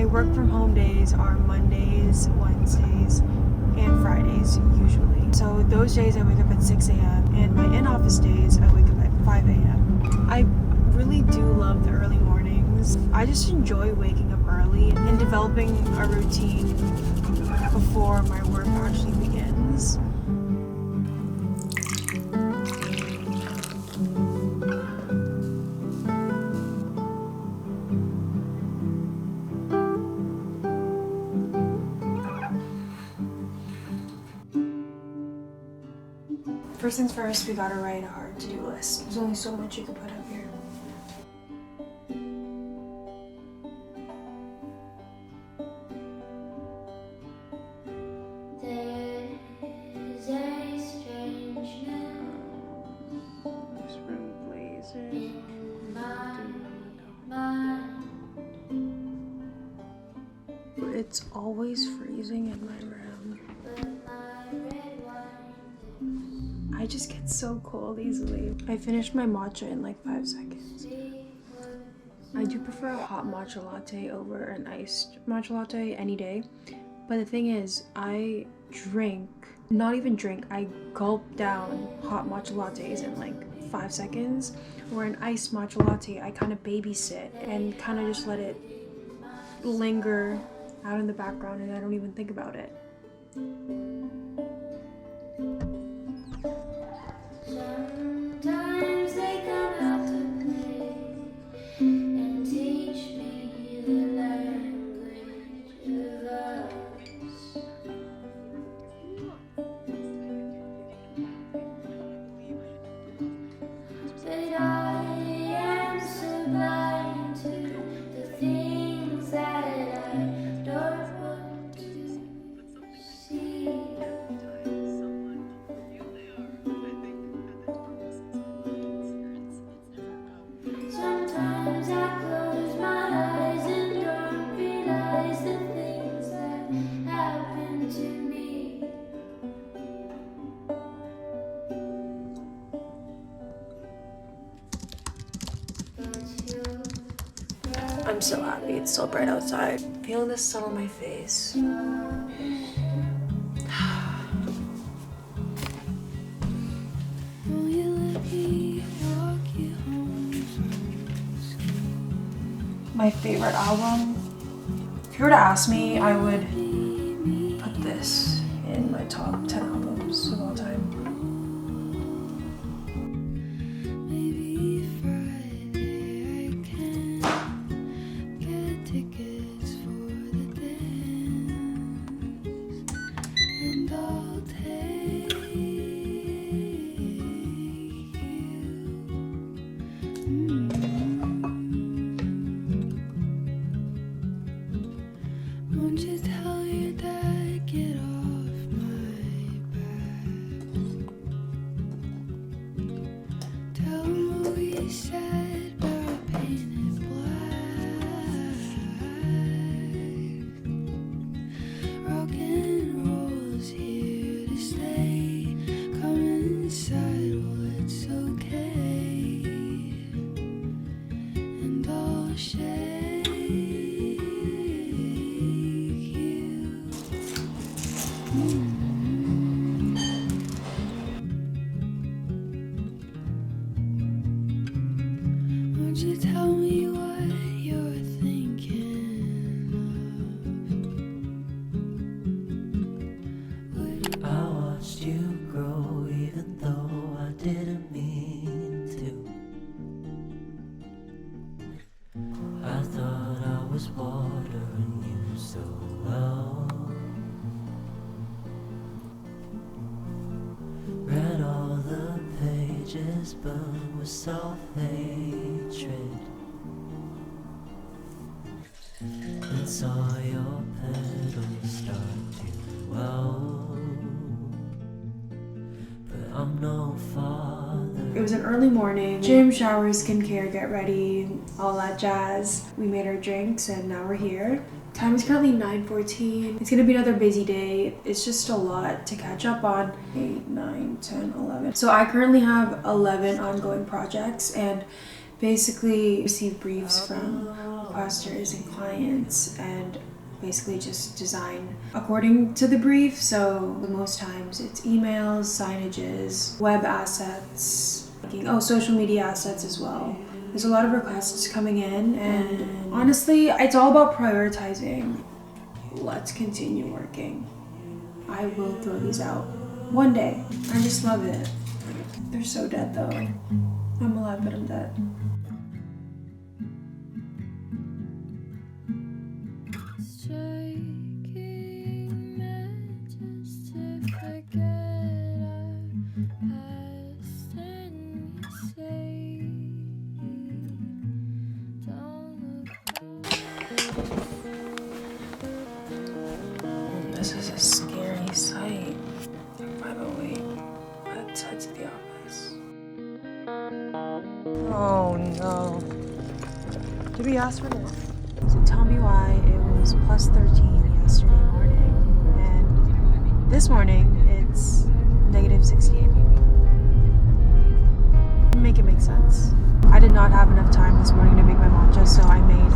My work from home days are Mondays, Wednesdays, and Fridays usually. So those days I wake up at 6 a.m. and my in-office days I wake up at 5 a.m. I really do love the early mornings. I just enjoy waking up early and developing a routine before my work actually begins. First things first, we gotta write a hard to-do list. There's only so much you can put up here. There's a strange news in my mind. It's always freezing in my room. I just get so cold easily. I finished my matcha in like 5 seconds. I do prefer a hot matcha latte over an iced matcha latte any day. But the thing is, I gulp down hot matcha lattes in like 5 seconds. Or an iced matcha latte, I kind of babysit and kind of just let it linger out in the background and I don't even think about it. Sometimes they come out to play and teach me the language of us. But I am so blind to the things that I don't want to see. Sometimes I close my eyes and don't realize the things that happen to me. I'm so happy it's so bright outside. Feeling the sun on my face. Will you let me walk you home from school? My favorite album? If you were to ask me, I would put this in my top 10 albums of all time. Maybe Friday I can get tickets for the dance, and I'll take you. Won't you tell your dad, get off my back? Tell him what we said about painted black. Rock and roll's here to stay. Come inside, well it's okay. And I'll shake you. Won't you tell me what you're thinking of? I watched you grow even though I didn't mean to. I thought I was watering you so well. Read all the pages burned with self-hatred, and saw your petals start to well. But I'm no father. It was an early morning. Gym, shower, skincare, get ready, all that jazz. We made our drinks and now we're here. Time is currently 9:14. It's gonna be another busy day. It's just a lot to catch up on. 8, 9, 10, 11. So I currently have 11 ongoing projects and basically receive briefs from requesters and clients and basically just design according to the brief. So most times it's emails, signages, web assets, social media assets as well. There's a lot of requests coming in, and honestly, it's all about prioritizing. Let's continue working. I will throw these out one day. I just love it. They're so dead though. I'm alive, but I'm dead. Striking matches to forget our past, and you say, don't look. This is a scary sight. 508. Let's head to the office. Oh no. Did we ask for this? So tell me why it was plus 13 yesterday morning, and this morning it's negative 16. Make it make sense. I did not have enough time this morning to make my matcha, so I made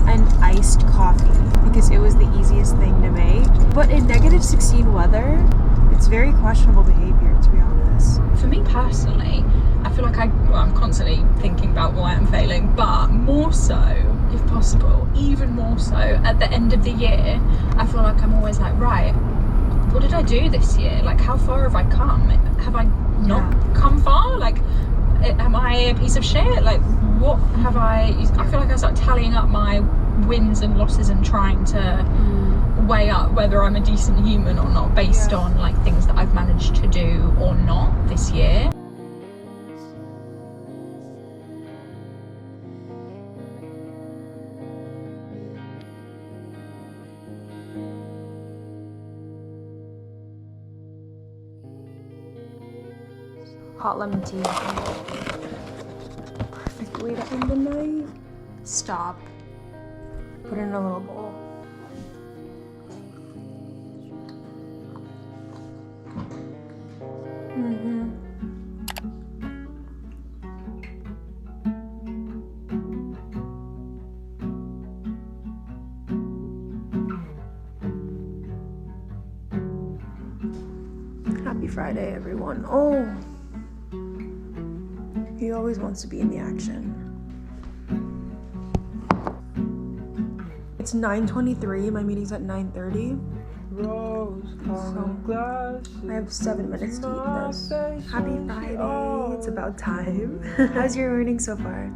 an iced coffee because it was the easiest thing to make. But in negative 16 weather, it's very questionable behavior, to be honest. For me personally, I feel like I'm constantly thinking about why I'm failing, but more so, if possible, even more so at the end of the year, I feel like I'm always like, right, what did I do this year? Like, how far have I come? Have I not come far? Like, am I a piece of shit? Like, what have I feel like I start tallying up my wins and losses and trying to weigh up whether I'm a decent human or not based on like things that I've managed to do or not this year. Hot lemon tea. Perfect way to end the night. Stop. Put it in a little bowl. Happy Friday, everyone. Oh, he always wants to be in the action. It's 9:23. My meeting's at 9:30. So I have 7 minutes to eat this. Happy Friday. It's about time. How's your morning so far?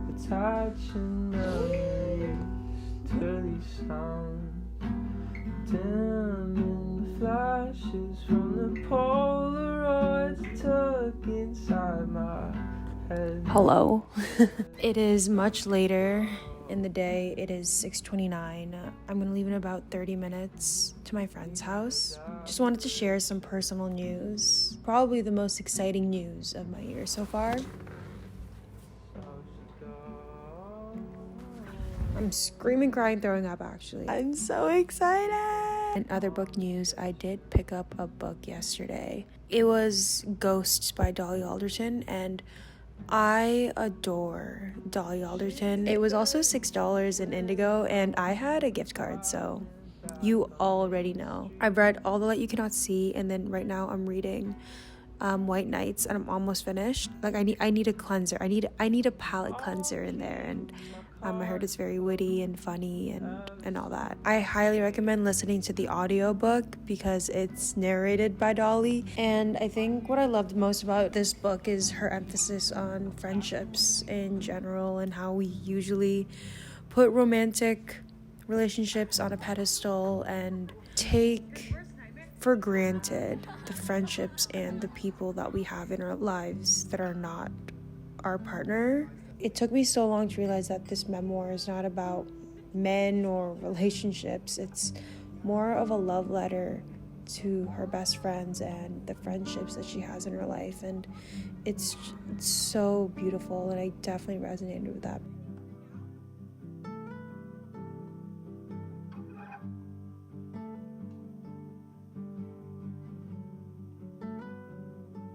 Flashes from the Polaroids tuck inside my head. Hello. It is much later in the day. It is 6:29. I'm gonna leave in about 30 minutes to my friend's house. Just wanted to share some personal news. Probably the most exciting news of my year so far. I'm screaming, crying, throwing up actually. I'm so excited. In other book news, I did pick up a book yesterday. It was Ghosts by Dolly Alderton, and I adore Dolly Alderton. It was also $6 in Indigo, and I had a gift card, so you already know. I've read All the Light You Cannot See, and then right now I'm reading White Nights, and I'm almost finished. Like I need a cleanser. I need a palate cleanser in there, and I heard it's very witty and funny and all that. I highly recommend listening to the audiobook because it's narrated by Dolly. And I think what I loved most about this book is her emphasis on friendships in general and how we usually put romantic relationships on a pedestal and take for granted the friendships and the people that we have in our lives that are not our partner. It took me so long to realize that this memoir is not about men or relationships. It's more of a love letter to her best friends and the friendships that she has in her life. And it's so beautiful, and I definitely resonated with that.